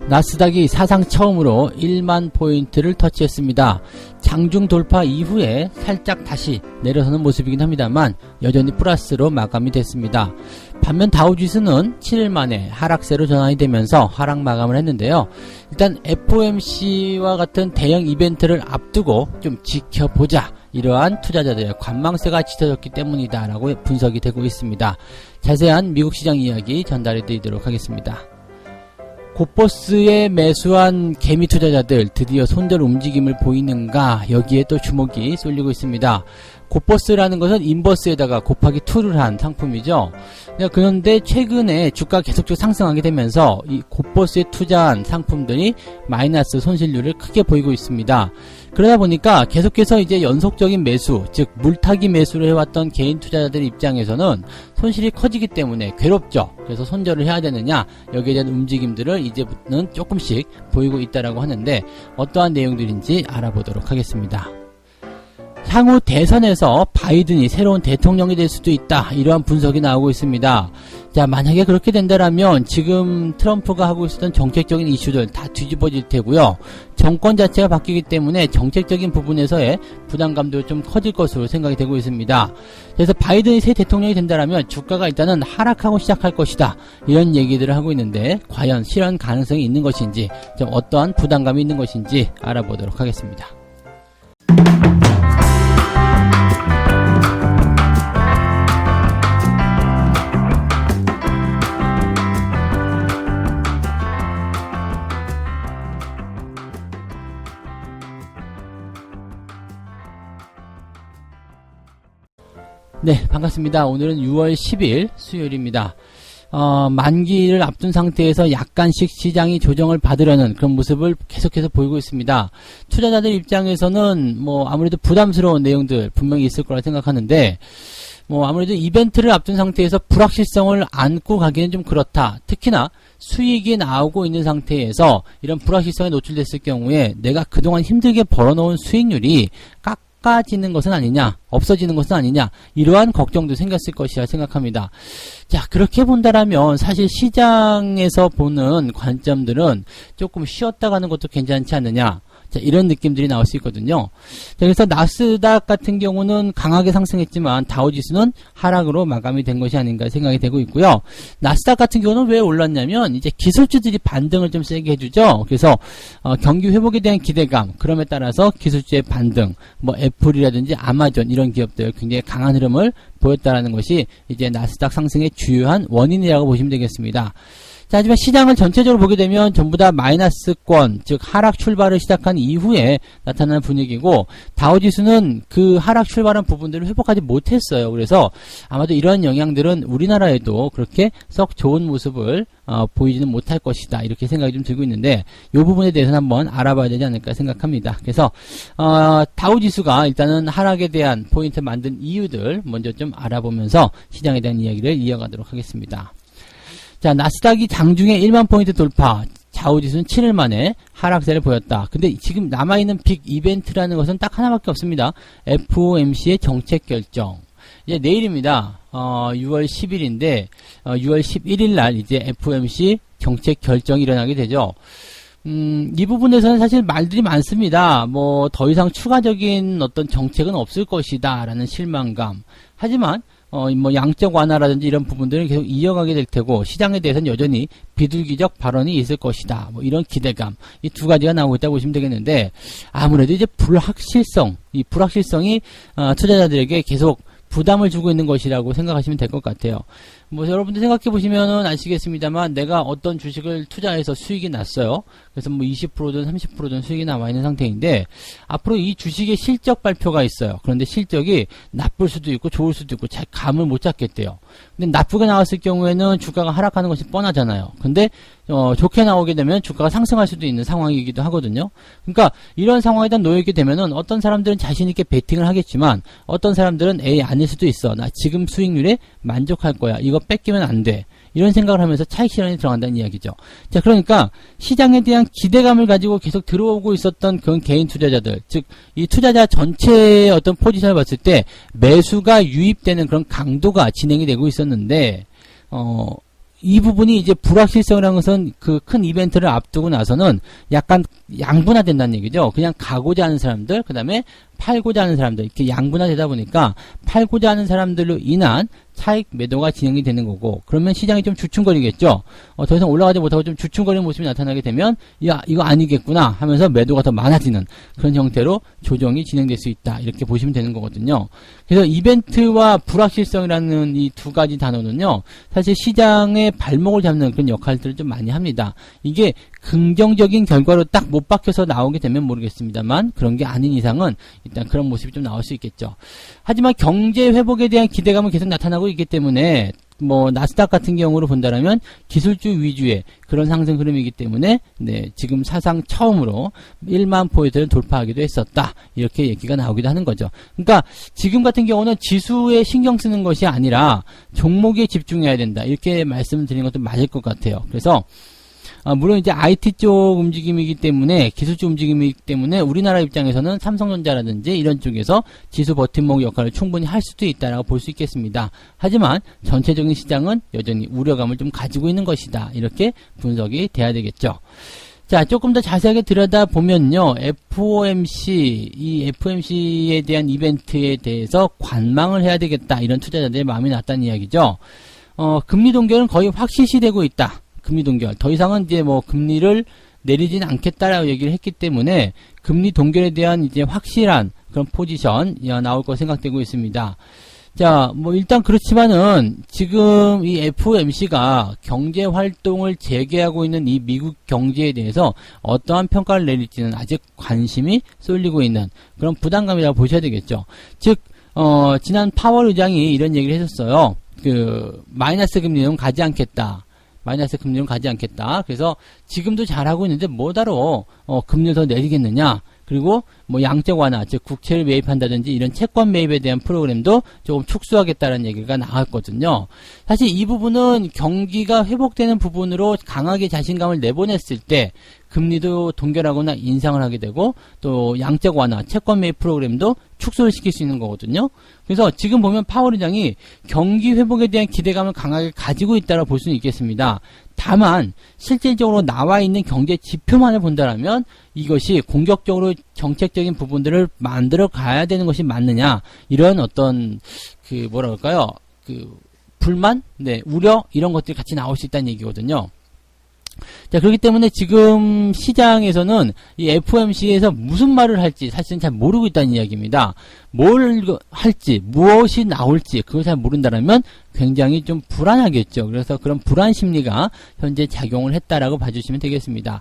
나스닥이 사상 처음으로 1만 포인트를 터치했습니다. 장중 돌파 이후에 살짝 다시 내려서는 모습이긴 합니다만 여전히 플러스로 마감이 됐습니다. 반면 다우지수는 7일 만에 하락세로 전환이 되면서 하락 마감을 했는데요. 일단 FOMC와 같은 대형 이벤트를 앞두고 좀 지켜보자, 이러한 투자자들의 관망세가 짙어졌기 때문이다 라고 분석이 되고 있습니다. 자세한 미국 시장 이야기 전달해 드리도록 하겠습니다. 곧버스에 매수한 개미 투자자들 드디어 손절 움직임을 보이는가, 여기에 또 주목이 쏠리고 있습니다. 곧버스라는 것은 인버스에다가 곱하기 2를 한 상품이죠. 그런데 최근에 주가가 계속적으로 상승하게 되면서 이 곧버스에 투자한 상품들이 마이너스 손실률을 크게 보이고 있습니다. 그러다 보니까 계속해서 이제 연속적인 매수, 즉 물타기 매수를 해왔던 개인 투자자들 입장에서는 손실이 커지기 때문에 괴롭죠. 그래서 손절을 해야 되느냐, 여기에 대한 움직임들을 이제부터는 조금씩 보이고 있다라고 하는데 어떠한 내용들인지 알아보도록 하겠습니다. 향후 대선에서 바이든이 새로운 대통령이 될 수도 있다, 이러한 분석이 나오고 있습니다. 자, 만약에 그렇게 된다면 지금 트럼프가 하고 있었던 정책적인 이슈들 다 뒤집어질 테고요. 정권 자체가 바뀌기 때문에 정책적인 부분에서의 부담감도 좀 커질 것으로 생각이 되고 있습니다. 그래서 바이든이 새 대통령이 된다면 주가가 일단은 하락하고 시작할 것이다, 이런 얘기들을 하고 있는데 과연 실현 가능성이 있는 것인지, 좀 어떠한 부담감이 있는 것인지 알아보도록 하겠습니다. 네, 반갑습니다. 오늘은 6월 10일 수요일입니다. 만기를 앞둔 상태에서 약간씩 시장이 조정을 받으려는 그런 모습을 계속해서 보이고 있습니다. 투자자들 입장에서는 아무래도 부담스러운 내용들 분명히 있을 거라 생각하는데, 아무래도 이벤트를 앞둔 상태에서 불확실성을 안고 가기는 좀 그렇다. 특히나 수익이 나오고 있는 상태에서 이런 불확실성에 노출됐을 경우에 내가 그동안 힘들게 벌어놓은 수익률이 깎아지는 것은 아니냐, 없어지는 것은 아니냐, 이러한 걱정도 생겼을 것이라 생각합니다. 자, 그렇게 본다라면 사실 시장에서 보는 관점들은 조금 쉬었다 가는 것도 괜찮지 않느냐, 자, 이런 느낌들이 나올 수 있거든요. 자, 그래서 나스닥 같은 경우는 강하게 상승했지만 다우지수는 하락으로 마감이 된 것이 아닌가 생각이 되고 있고요. 나스닥 같은 경우는 왜 올랐냐면 이제 기술주들이 반등을 좀 세게 해주죠. 그래서 경기 회복에 대한 기대감, 그럼에 따라서 기술주의 반등, 애플이라든지 아마존 이런 기업들 굉장히 강한 흐름을 보였다라는 것이 이제 나스닥 상승의 주요한 원인이라고 보시면 되겠습니다. 자, 하지만 시장을 전체적으로 보게 되면 전부 다 마이너스권, 즉 하락 출발을 시작한 이후에 나타나는 분위기고, 다우지수는 그 하락 출발한 부분들을 회복하지 못했어요. 그래서 아마도 이러한 영향들은 우리나라에도 그렇게 썩 좋은 모습을 보이지는 못할 것이다, 이렇게 생각이 좀 들고 있는데, 이 부분에 대해서는 한번 알아봐야 되지 않을까 생각합니다. 그래서 다우지수가 일단은 하락에 대한 포인트 만든 이유들 먼저 좀 알아보면서 시장에 대한 이야기를 이어가도록 하겠습니다. 자, 나스닥이 장중에 1만 포인트 돌파, 다우지수는 7일 만에 하락세를 보였다. 근데 지금 남아있는 빅 이벤트라는 것은 딱 하나밖에 없습니다. FOMC의 정책 결정. 이제 내일입니다. 6월 10일인데 6월 11일 날 이제 FOMC 정책 결정이 일어나게 되죠. 이 부분에서는 사실 말들이 많습니다. 더 이상 추가적인 어떤 정책은 없을 것이다 라는 실망감. 하지만 양적 완화라든지 이런 부분들은 계속 이어가게 될 테고, 시장에 대해서는 여전히 비둘기적 발언이 있을 것이다, 이런 기대감, 이 두 가지가 나오고 있다고 보시면 되겠는데, 아무래도 이제 이 불확실성이 투자자들에게 계속 부담을 주고 있는 것이라고 생각하시면 될 것 같아요. 여러분들 생각해 보시면은 아시겠습니다만, 내가 어떤 주식을 투자해서 수익이 났어요. 그래서 20%든 30%든 수익이 나와 있는 상태인데, 앞으로 이 주식의 실적 발표가 있어요. 그런데 실적이 나쁠 수도 있고 좋을 수도 있고 잘 감을 못 잡겠대요. 근데 나쁘게 나왔을 경우에는 주가가 하락하는 것이 뻔하잖아요. 근데 좋게 나오게 되면 주가가 상승할 수도 있는 상황이기도 하거든요. 그러니까 이런 상황에 놓이게 되면은 어떤 사람들은 자신 있게 베팅을 하겠지만, 어떤 사람들은 아닐 수도 있어, 나 지금 수익률에 만족할 거야, 이거 뺏기면 안 돼, 이런 생각을 하면서 차익 실현이 들어간다는 이야기죠. 자, 그러니까 시장에 대한 기대감을 가지고 계속 들어오고 있었던 그런 개인 투자자들, 즉 이 투자자 전체의 어떤 포지션을 봤을 때 매수가 유입되는 그런 강도가 진행이 되고 있었는데, 이 부분이 이제 불확실성이라는 것은 그 큰 이벤트를 앞두고 나서는 약간 양분화된다는 얘기죠. 그냥 가고자 하는 사람들, 그 다음에 팔고자 하는 사람들, 이렇게 양분화되다 보니까 팔고자 하는 사람들로 인한 차익 매도가 진행이 되는 거고, 그러면 시장이 좀 주춤거리겠죠. 더 이상 올라가지 못하고 좀 주춤거리는 모습이 나타나게 되면, 야, 이거 아니겠구나 하면서 매도가 더 많아지는 그런 형태로 조정이 진행될 수 있다. 이렇게 보시면 되는 거거든요. 그래서 이벤트와 불확실성이라는 이 두 가지 단어는요, 사실 시장의 발목을 잡는 그런 역할들을 좀 많이 합니다. 이게 긍정적인 결과로 딱 못 박혀서 나오게 되면 모르겠습니다만, 그런 게 아닌 이상은 일단 그런 모습이 좀 나올 수 있겠죠. 하지만 경제 회복에 대한 기대감은 계속 나타나고 있기 때문에, 뭐 나스닥 같은 경우로 본다라면 기술주 위주의 그런 상승 흐름이기 때문에, 네, 지금 사상 처음으로 1만 포인트를 돌파하기도 했었다. 이렇게 얘기가 나오기도 하는 거죠. 그러니까 지금 같은 경우는 지수에 신경 쓰는 것이 아니라 종목에 집중해야 된다. 이렇게 말씀을 드리는 것도 맞을 것 같아요. 그래서 물론 이제 IT 쪽 움직임이기 때문에, 기술주 움직임이기 때문에 우리나라 입장에서는 삼성전자라든지 이런 쪽에서 지수 버팀목 역할을 충분히 할 수도 있다라고 볼 수 있겠습니다. 하지만 전체적인 시장은 여전히 우려감을 좀 가지고 있는 것이다. 이렇게 분석이 돼야 되겠죠. 자, 조금 더 자세하게 들여다보면요, FOMC, 이 FOMC에 대한 이벤트에 대해서 관망을 해야 되겠다. 이런 투자자들의 마음이 났다는 이야기죠. 금리 동결은 거의 확실시되고 있다. 금리 동결. 더 이상은 이제 뭐 금리를 내리지는 않겠다라고 얘기를 했기 때문에 금리 동결에 대한 이제 확실한 그런 포지션 나올 거 생각되고 있습니다. 자, 뭐 일단 그렇지만은 지금 이 FOMC가 경제 활동을 재개하고 있는 이 미국 경제에 대해서 어떠한 평가를 내릴지는 아직 관심이 쏠리고 있는 그런 부담감이라고 보셔야 되겠죠. 즉, 지난 파월 의장이 이런 얘기를 했었어요. 마이너스 금리는 가지 않겠다. 마이너스 금리는 가지 않겠다. 그래서 지금도 잘하고 있는데 뭐하러 금리를 더 내리겠느냐. 그리고 뭐 양적 완화, 즉 국채를 매입한다든지 이런 채권 매입에 대한 프로그램도 조금 축소하겠다는 얘기가 나왔거든요. 사실 이 부분은 경기가 회복되는 부분으로 강하게 자신감을 내보냈을 때 금리도 동결하거나 인상을 하게 되고, 또 양적 완화, 채권 매입 프로그램도 축소를 시킬 수 있는 거거든요. 그래서 지금 보면 파월 의장이 경기 회복에 대한 기대감을 강하게 가지고 있다고 볼 수는 있겠습니다. 다만 실질적으로 나와 있는 경제 지표만을 본다라면 이것이 공격적으로 정책적인 부분들을 만들어 가야 되는 것이 맞느냐, 이런 어떤 뭐라 그럴까요? 불만, 네, 우려, 이런 것들이 같이 나올 수 있다는 얘기거든요. 자, 그렇기 때문에 지금 시장에서는 이 FOMC에서 무슨 말을 할지 사실은 잘 모르고 있다는 이야기입니다. 뭘 할지, 무엇이 나올지 그걸 잘 모른다면 굉장히 좀 불안하겠죠. 그래서 그런 불안 심리가 현재 작용을 했다라고 봐주시면 되겠습니다.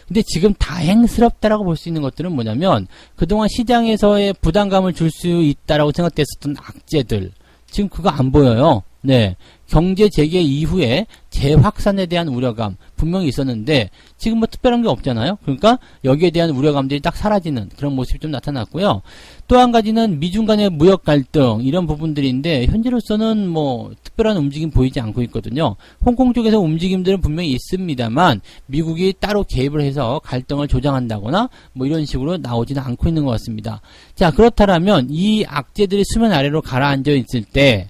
근데 지금 다행스럽다라고 볼 수 있는 것들은 뭐냐면, 그동안 시장에서의 부담감을 줄 수 있다라고 생각됐었던 악재들, 지금 그거 안 보여요. 네. 경제 재개 이후에 재확산에 대한 우려감 분명히 있었는데 지금 뭐 특별한 게 없잖아요. 그러니까 여기에 대한 우려감들이 딱 사라지는 그런 모습이 좀 나타났고요. 또 한 가지는 미중 간의 무역 갈등, 이런 부분들인데 현재로서는 뭐 특별한 움직임 보이지 않고 있거든요. 홍콩 쪽에서 움직임들은 분명히 있습니다만 미국이 따로 개입을 해서 갈등을 조장한다거나 뭐 이런 식으로 나오지는 않고 있는 것 같습니다. 자, 그렇다면 이 악재들이 수면 아래로 가라앉아 있을 때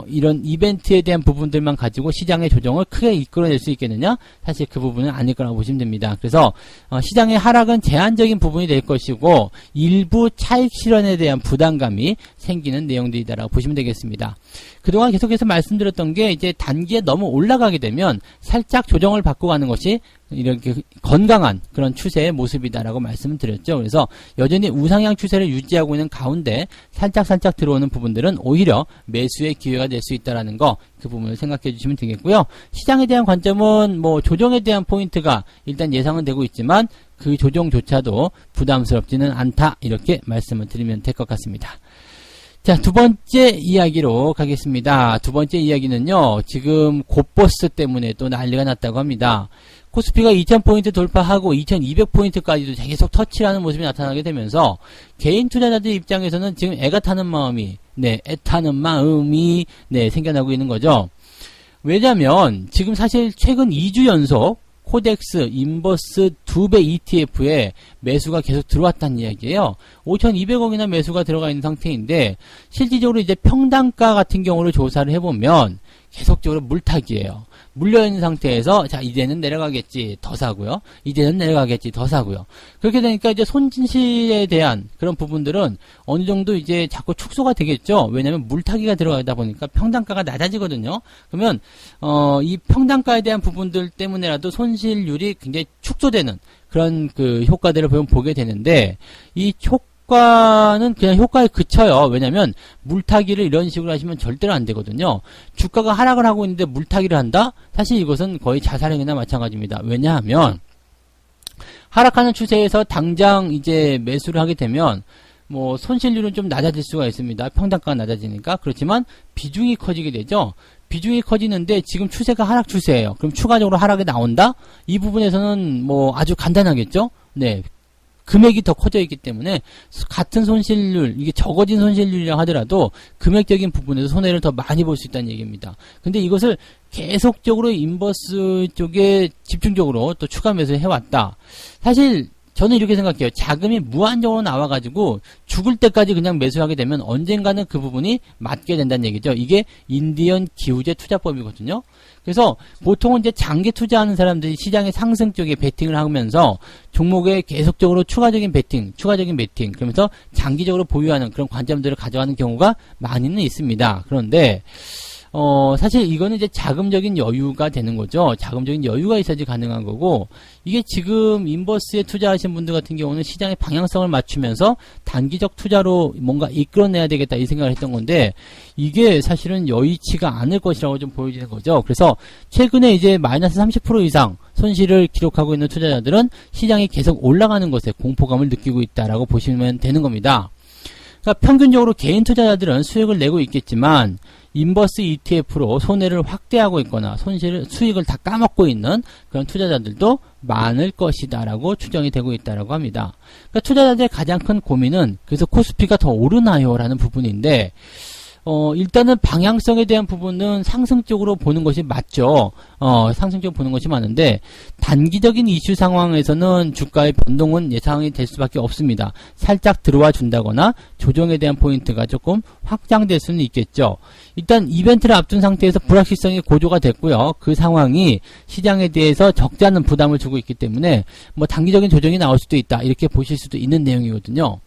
이런 이벤트에 대한 부분들만 가지고 시장의 조정을 크게 이끌어낼 수 있겠느냐? 사실 그 부분은 아닐 거라고 보시면 됩니다. 그래서 시장의 하락은 제한적인 부분이 될 것이고 일부 차익 실현에 대한 부담감이 생기는 내용들이다라고 보시면 되겠습니다. 그동안 계속해서 말씀드렸던 게, 이제 단기에 너무 올라가게 되면 살짝 조정을 받고 가는 것이 이렇게 건강한 그런 추세의 모습이다라고 말씀을 드렸죠. 그래서 여전히 우상향 추세를 유지하고 있는 가운데 살짝 들어오는 부분들은 오히려 매수의 기회가 될 수 있다라는 거, 그 부분을 생각해 주시면 되겠고요. 시장에 대한 관점은 뭐 조정에 대한 포인트가 일단 예상은 되고 있지만 그 조정조차도 부담스럽지는 않다, 이렇게 말씀을 드리면 될 것 같습니다. 자, 두 번째 이야기로 가겠습니다. 두 번째 이야기는요, 지금 곧버스 때문에 또 난리가 났다고 합니다. 코스피가 2000포인트 돌파하고 2200포인트까지도 계속 터치하는 모습이 나타나게 되면서 개인 투자자들 입장에서는 지금 애가 타는 마음이, 애타는 마음이, 생겨나고 있는 거죠. 왜냐면 지금 사실 최근 2주 연속 코덱스, 인버스 2배 ETF에 매수가 계속 들어왔다는 이야기예요. 5,200억이나 매수가 들어가 있는 상태인데 실질적으로 이제 평단가 같은 경우를 조사를 해보면 계속적으로 물타기예요. 물려있는 상태에서 자 이제는 내려가겠지 더 사고요. 이제는 내려가겠지 더 사고요. 그렇게 되니까 이제 손실에 대한 그런 부분들은 어느 정도 이제 자꾸 축소가 되겠죠. 왜냐하면 물타기가 들어가다 보니까 평단가가 낮아지거든요. 그러면 이 평단가에 대한 부분들 때문에라도 손실률이 굉장히 축소되는 그런 그 효과들을 보게 되는데 이 효과는 그냥 효과에 그쳐요. 왜냐면 물타기를 이런 식으로 하시면 절대로 안 되거든요. 주가가 하락을 하고 있는데 물타기를 한다? 사실 이것은 거의 자살행위나 마찬가지입니다. 왜냐하면 하락하는 추세에서 당장 이제 매수를 하게 되면 뭐 손실률은 좀 낮아질 수가 있습니다. 평단가가 낮아지니까. 그렇지만 비중이 커지게 되죠. 비중이 커지는데 지금 추세가 하락 추세예요. 그럼 추가적으로 하락이 나온다? 이 부분에서는 뭐 아주 간단하겠죠? 네. 금액이 더 커져 있기 때문에 같은 손실률, 이게 적어진 손실률이라 하더라도 금액적인 부분에서 손해를 더 많이 볼 수 있다는 얘기입니다. 근데 이것을 계속적으로 인버스 쪽에 집중적으로 또 추가 매수 해왔다. 사실 저는 이렇게 생각해요. 자금이 무한정으로 나와가지고 죽을 때까지 그냥 매수하게 되면 언젠가는 그 부분이 맞게 된다는 얘기죠. 이게 인디언 기우제 투자법이거든요. 그래서 보통은 이제 장기 투자하는 사람들이 시장의 상승 쪽에 베팅을 하면서 종목에 계속적으로 추가적인 베팅, 추가적인 베팅, 그러면서 장기적으로 보유하는 그런 관점들을 가져가는 경우가 많이는 있습니다. 그런데 사실 이거는 이제 자금적인 여유가 되는 거죠. 자금적인 여유가 있어야지 가능한 거고, 이게 지금 인버스에 투자하신 분들 같은 경우는 시장의 방향성을 맞추면서 단기적 투자로 뭔가 이끌어내야 되겠다 이 생각을 했던 건데, 이게 사실은 여의치가 않을 것이라고 좀 보여지는 거죠. 그래서 최근에 이제 마이너스 30% 이상 손실을 기록하고 있는 투자자들은 시장이 계속 올라가는 것에 공포감을 느끼고 있다라고 보시면 되는 겁니다. 그러니까 평균적으로 개인 투자자들은 수익을 내고 있겠지만 인버스 ETF로 손해를 확대하고 있거나 수익을 다 까먹고 있는 그런 투자자들도 많을 것이다라고 추정이 되고 있다라고 합니다. 그러니까 투자자들의 가장 큰 고민은 그래서 코스피가 더 오르나요? 라는 부분인데 일단은 방향성에 대한 부분은 상승적으로 보는 것이 맞죠. 상승적으로 보는 것이 맞는데 단기적인 이슈 상황에서는 주가의 변동은 예상이 될 수밖에 없습니다. 살짝 들어와 준다거나 조정에 대한 포인트가 조금 확장될 수는 있겠죠. 일단 이벤트를 앞둔 상태에서 불확실성이 고조가 됐고요. 그 상황이 시장에 대해서 적지 않은 부담을 주고 있기 때문에 뭐 단기적인 조정이 나올 수도 있다. 이렇게 보실 수도 있는 내용이거든요.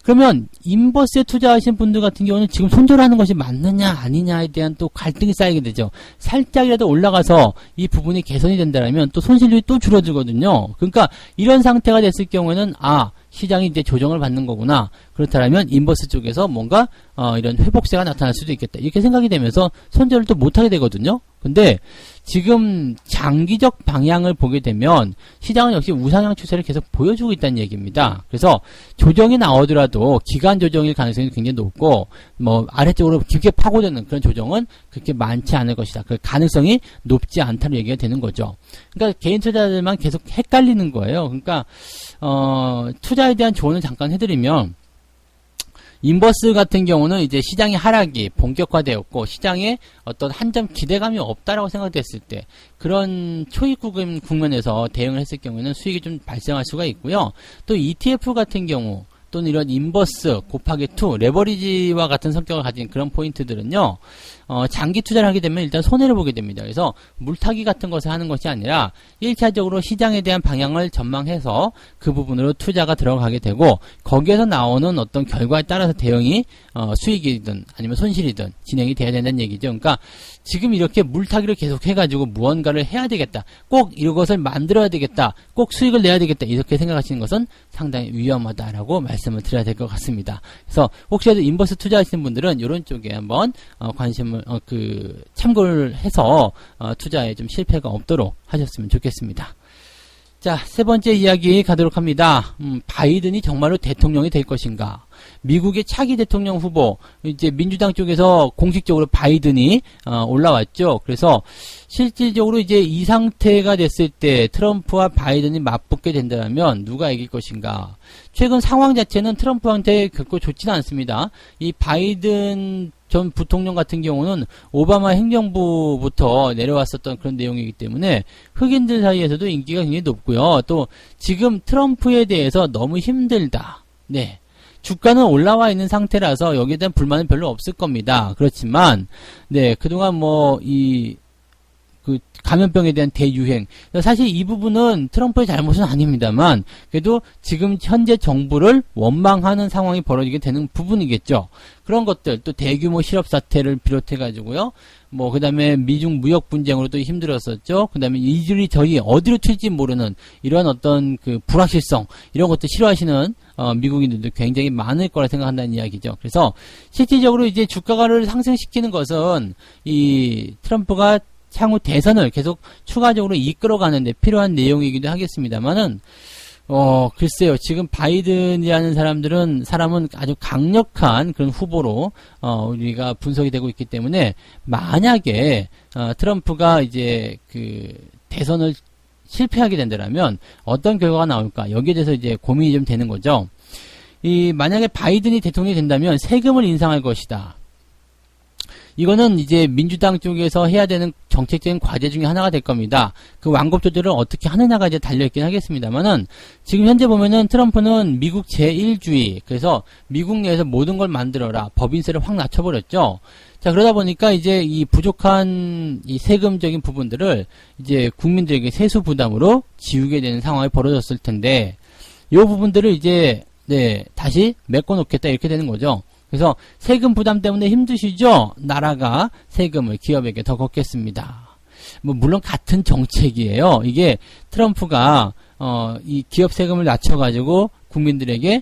그러면 인버스에 투자하신 분들 같은 경우는 지금 손절하는 것이 맞느냐 아니냐에 대한 또 갈등이 쌓이게 되죠. 살짝이라도 올라가서 이 부분이 개선이 된다면 또 손실률이 또 줄어들거든요. 그러니까 이런 상태가 됐을 경우에는 시장이 이제 조정을 받는 거구나. 그렇다면 인버스 쪽에서 뭔가 이런 회복세가 나타날 수도 있겠다. 이렇게 생각이 되면서 손절을 또 못하게 되거든요. 근데 지금 장기적 방향을 보게 되면 시장은 역시 우상향 추세를 계속 보여주고 있다는 얘기입니다. 그래서 조정이 나오더라도 기간 조정일 가능성이 굉장히 높고 뭐 아래쪽으로 깊게 파고드는 그런 조정은 그렇게 많지 않을 것이다. 그 가능성이 높지 않다는 얘기가 되는 거죠. 그러니까 개인 투자자들만 계속 헷갈리는 거예요. 그러니까 투자에 대한 조언을 잠깐 해드리면 인버스 같은 경우는 이제 시장의 하락이 본격화되었고 시장에 어떤 한 점 기대감이 없다라고 생각됐을 때 그런 초입 국면에서 대응을 했을 경우에는 수익이 좀 발생할 수가 있고요. 또 ETF 같은 경우 또는 이런 인버스 곱하기 2 레버리지와 같은 성격을 가진 그런 포인트들은요. 장기 투자를 하게 되면 일단 손해를 보게 됩니다. 그래서 물타기 같은 것을 하는 것이 아니라 1차적으로 시장에 대한 방향을 전망해서 그 부분으로 투자가 들어가게 되고 거기에서 나오는 어떤 결과에 따라서 대응이 수익이든 아니면 손실이든 진행이 돼야 된다는 얘기죠. 그러니까 지금 이렇게 물타기를 계속 해가지고 무언가를 해야 되겠다. 꼭 이것을 만들어야 되겠다. 꼭 수익을 내야 되겠다. 이렇게 생각하시는 것은 상당히 위험하다라고 말씀을 드려야 될 것 같습니다. 그래서 혹시라도 인버스 투자하시는 분들은 이런 쪽에 한번 관심을 참고를 해서 투자에 좀 실패가 없도록 하셨으면 좋겠습니다. 자, 세 번째 이야기 가도록 합니다. 바이든이 정말로 대통령이 될 것인가? 미국의 차기 대통령 후보, 이제 민주당 쪽에서 공식적으로 바이든이 올라왔죠. 그래서 실질적으로 이제 이 상태가 됐을 때 트럼프와 바이든이 맞붙게 된다면 누가 이길 것인가? 최근 상황 자체는 트럼프한테 결코 좋지는 않습니다. 이 바이든 전 부통령 같은 경우는 오바마 행정부부터 내려왔었던 그런 내용이기 때문에 흑인들 사이에서도 인기가 굉장히 높고요. 또 지금 트럼프에 대해서 너무 힘들다. 네. 주가는 올라와 있는 상태라서 여기에 대한 불만은 별로 없을 겁니다. 그렇지만 네, 그동안 그 감염병에 대한 대유행. 사실 이 부분은 트럼프의 잘못은 아닙니다만, 그래도 지금 현재 정부를 원망하는 상황이 벌어지게 되는 부분이겠죠. 그런 것들, 또 대규모 실업 사태를 비롯해가지고요. 그 다음에 미중 무역 분쟁으로 또 힘들었었죠. 그 다음에 이들이 저희 어디로 튈지 모르는 이런 어떤 그 불확실성, 이런 것도 싫어하시는 미국인들도 굉장히 많을 거라 생각한다는 이야기죠. 그래서 실질적으로 이제 주가를 상승시키는 것은 이 트럼프가 향후 대선을 계속 추가적으로 이끌어가는 데 필요한 내용이기도 하겠습니다만은, 글쎄요, 지금 바이든이라는 사람은 아주 강력한 그런 후보로, 우리가 분석이 되고 있기 때문에, 만약에, 트럼프가 이제 그 대선을 실패하게 된다면 어떤 결과가 나올까? 여기에 대해서 이제 고민이 좀 되는 거죠. 만약에 바이든이 대통령이 된다면 세금을 인상할 것이다. 이거는 이제 민주당 쪽에서 해야 되는 정책적인 과제 중에 하나가 될 겁니다. 그 완급 조절을 어떻게 하느냐가 이제 달려있긴 하겠습니다만은, 지금 현재 보면은 트럼프는 미국 제1주의, 그래서 미국 내에서 모든 걸 만들어라, 법인세를 확 낮춰버렸죠. 자, 그러다 보니까 이제 이 부족한 이 세금적인 부분들을 이제 국민들에게 세수 부담으로 지우게 되는 상황이 벌어졌을 텐데, 이 부분들을 이제, 네, 다시 메꿔놓겠다, 이렇게 되는 거죠. 그래서 세금 부담 때문에 힘드시죠? 나라가 세금을 기업에게 더 걷겠습니다. 물론 같은 정책이에요. 이게 트럼프가 이 기업 세금을 낮춰가지고 국민들에게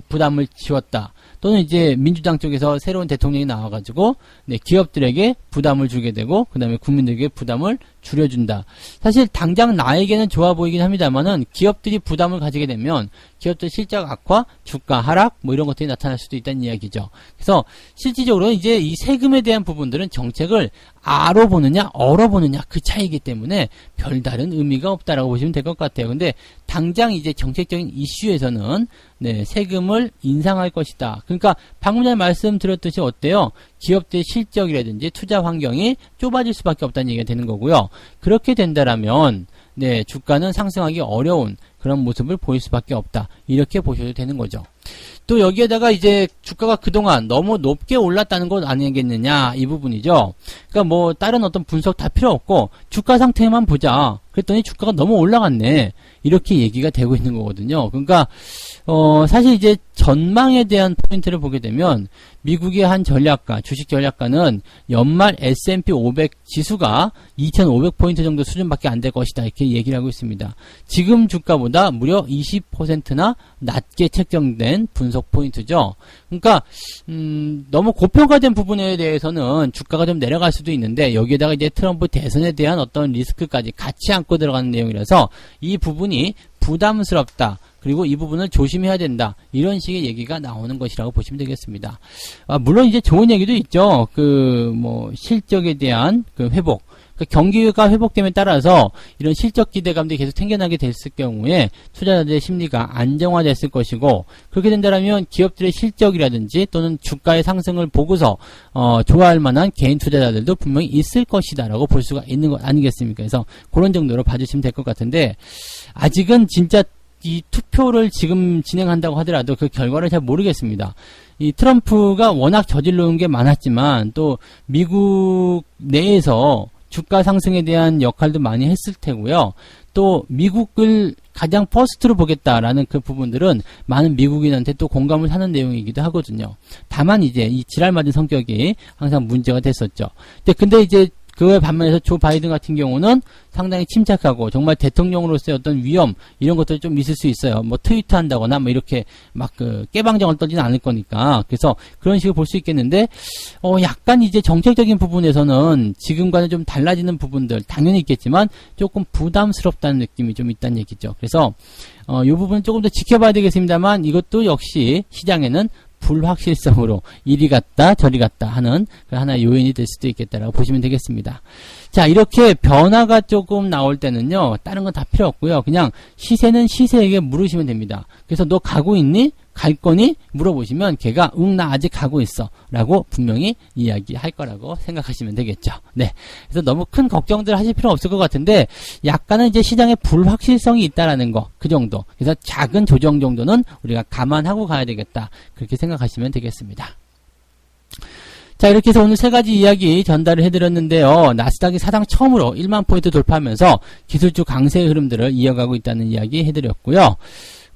부담을 지웠다. 또는 이제 민주당 쪽에서 새로운 대통령이 나와가지고 네, 기업들에게 부담을 주게 되고 그 다음에 국민들에게 부담을 줄여준다. 사실 당장 나에게는 좋아 보이긴 합니다만은 기업들이 부담을 가지게 되면 기업들 실적 악화, 주가 하락 이런 것들이 나타날 수도 있다는 이야기죠. 그래서 실질적으로 이제 이 세금에 대한 부분들은 정책을 아로 보느냐 어로 보느냐 그 차이기 때문에 별다른 의미가 없다라고 보시면 될 것 같아요. 근데 당장 이제 정책적인 이슈에서는 네, 세금을 인상할 것이다. 그러니까 방금 전에 말씀드렸듯이 어때요? 기업들의 실적이라든지 투자 환경이 좁아질 수밖에 없다는 얘기가 되는 거고요. 그렇게 된다라면 네, 주가는 상승하기 어려운 그런 모습을 보일 수밖에 없다. 이렇게 보셔도 되는 거죠. 또 여기에다가 이제 주가가 그동안 너무 높게 올랐다는 것 아니겠느냐 이 부분이죠. 그러니까 다른 어떤 분석 다 필요 없고 주가 상태만 보자. 그랬더니 주가가 너무 올라갔네. 이렇게 얘기가 되고 있는 거거든요. 그러니까 사실 이제 전망에 대한 포인트를 보게 되면 미국의 한 전략가, 주식 전략가는 연말 S&P 500 지수가 2,500포인트 정도 수준밖에 안 될 것이다. 이렇게 얘기를 하고 있습니다. 지금 주가보다 무려 20%나 낮게 책정된 분석 포인트죠. 그러니까 너무 고평가된 부분에 대해서는 주가가 좀 내려갈 수도 있는데 여기에다가 이제 트럼프 대선에 대한 어떤 리스크까지 같이 안고 들어가는 내용이라서 이 부분이 부담스럽다. 그리고 이 부분을 조심해야 된다. 이런 식의 얘기가 나오는 것이라고 보시면 되겠습니다. 물론 이제 좋은 얘기도 있죠. 실적에 대한 그 회복. 경기가 회복됨에 따라서 이런 실적 기대감들이 계속 생겨나게 됐을 경우에 투자자들의 심리가 안정화됐을 것이고 그렇게 된다면 기업들의 실적이라든지 또는 주가의 상승을 보고서 좋아할 만한 개인 투자자들도 분명히 있을 것이다 라고 볼 수가 있는 것 아니겠습니까? 그래서 그런 정도로 봐주시면 될 것 같은데 아직은 진짜 이 투표를 지금 진행한다고 하더라도 그 결과를 잘 모르겠습니다. 이 트럼프가 워낙 저질러온 게 많았지만 또 미국 내에서 주가 상승에 대한 역할도 많이 했을 테고요. 또 미국을 가장 퍼스트로 보겠다라는 그 부분들은 많은 미국인한테 또 공감을 하는 내용이기도 하거든요. 다만 이제 이 지랄맞은 성격이 항상 문제가 됐었죠. 근데 이제 그에 반면에서 조 바이든 같은 경우는 상당히 침착하고 정말 대통령으로서의 어떤 위험 이런 것들이 좀 있을 수 있어요. 트위트한다거나 이렇게 막 깨방정을 떨지는 않을 거니까 그래서 그런 식으로 볼 수 있겠는데 약간 이제 정책적인 부분에서는 지금과는 좀 달라지는 부분들 당연히 있겠지만 조금 부담스럽다는 느낌이 좀 있다는 얘기죠. 그래서 이 부분은 조금 더 지켜봐야 되겠습니다만 이것도 역시 시장에는 불확실성으로 이리 갔다 저리 갔다 하는 하나의 요인이 될 수도 있겠다라고 보시면 되겠습니다. 자, 이렇게 변화가 조금 나올 때는요, 다른 건 다 필요 없고요. 그냥 시세는 시세에게 물으시면 됩니다. 그래서 너 가고 있니? 갈 거니? 물어보시면 걔가 응, 나 아직 가고 있어 라고 분명히 이야기할 거라고 생각하시면 되겠죠. 네, 그래서 너무 큰 걱정들 하실 필요 없을 것 같은데 약간은 이제 시장에 불확실성이 있다라는 거, 그 정도. 그래서 작은 조정 정도는 우리가 감안하고 가야 되겠다, 그렇게 생각하시면 되겠습니다. 자, 이렇게 해서 오늘 세 가지 이야기 전달을 해드렸는데요. 나스닥이 사상 처음으로 1만 포인트 돌파하면서 기술주 강세의 흐름들을 이어가고 있다는 이야기 해드렸고요.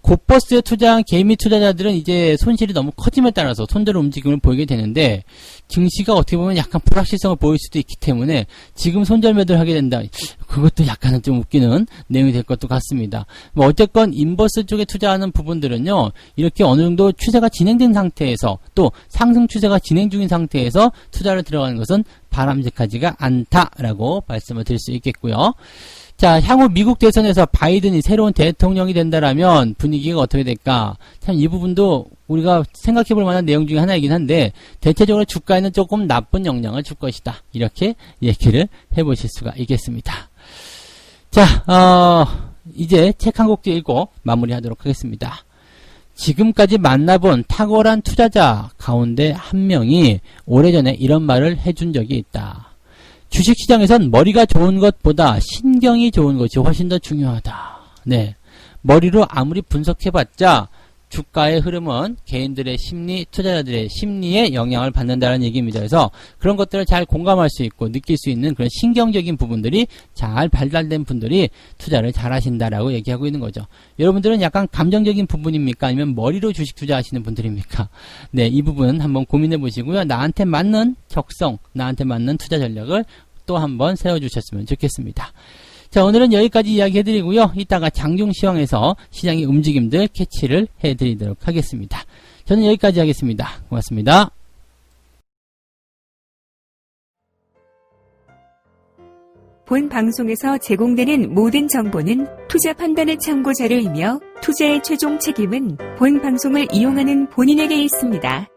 곧버스에 투자한 개미 투자자들은 이제 손실이 너무 커짐에 따라서 손절 움직임을 보이게 되는데, 증시가 어떻게 보면 약간 불확실성을 보일 수도 있기 때문에 지금 손절 매도를 하게 된다. 그것도 약간은 좀 웃기는 내용이 될 것도 같습니다. 뭐 어쨌건 인버스 쪽에 투자하는 부분들은요, 이렇게 어느 정도 추세가 진행된 상태에서 또 상승 추세가 진행 중인 상태에서 투자를 들어가는 것은 바람직하지가 않다라고 말씀을 드릴 수 있겠고요. 자, 향후 미국 대선에서 바이든이 새로운 대통령이 된다라면 분위기가 어떻게 될까? 참 이 부분도 우리가 생각해 볼 만한 내용 중에 하나이긴 한데, 대체적으로 주가에는 조금 나쁜 영향을 줄 것이다, 이렇게 얘기를 해보실 수가 있겠습니다. 자, 이제 책 한 곡 읽고 마무리하도록 하겠습니다. 지금까지 만나본 탁월한 투자자 가운데 한 명이 오래전에 이런 말을 해준 적이 있다. 주식시장에선 머리가 좋은 것보다 신경이 좋은 것이 훨씬 더 중요하다. 네, 머리로 아무리 분석해봤자 주가의 흐름은 개인들의 심리, 투자자들의 심리에 영향을 받는다는 얘기입니다. 그래서 그런 것들을 잘 공감할 수 있고 느낄 수 있는 그런 신경적인 부분들이 잘 발달된 분들이 투자를 잘 하신다라고 얘기하고 있는 거죠. 여러분들은 약간 감정적인 부분입니까? 아니면 머리로 주식 투자하시는 분들입니까? 네, 이 부분 한번 고민해 보시고요. 나한테 맞는 적성, 나한테 맞는 투자 전략을 또 한번 세워주셨으면 좋겠습니다. 자, 오늘은 여기까지 이야기 해드리고요. 이따가 장중시황에서 시장의 움직임들 캐치를 해드리도록 하겠습니다. 저는 여기까지 하겠습니다. 고맙습니다. 본 방송에서 제공되는 모든 정보는 투자 판단의 참고 자료이며 투자의 최종 책임은 본 방송을 이용하는 본인에게 있습니다.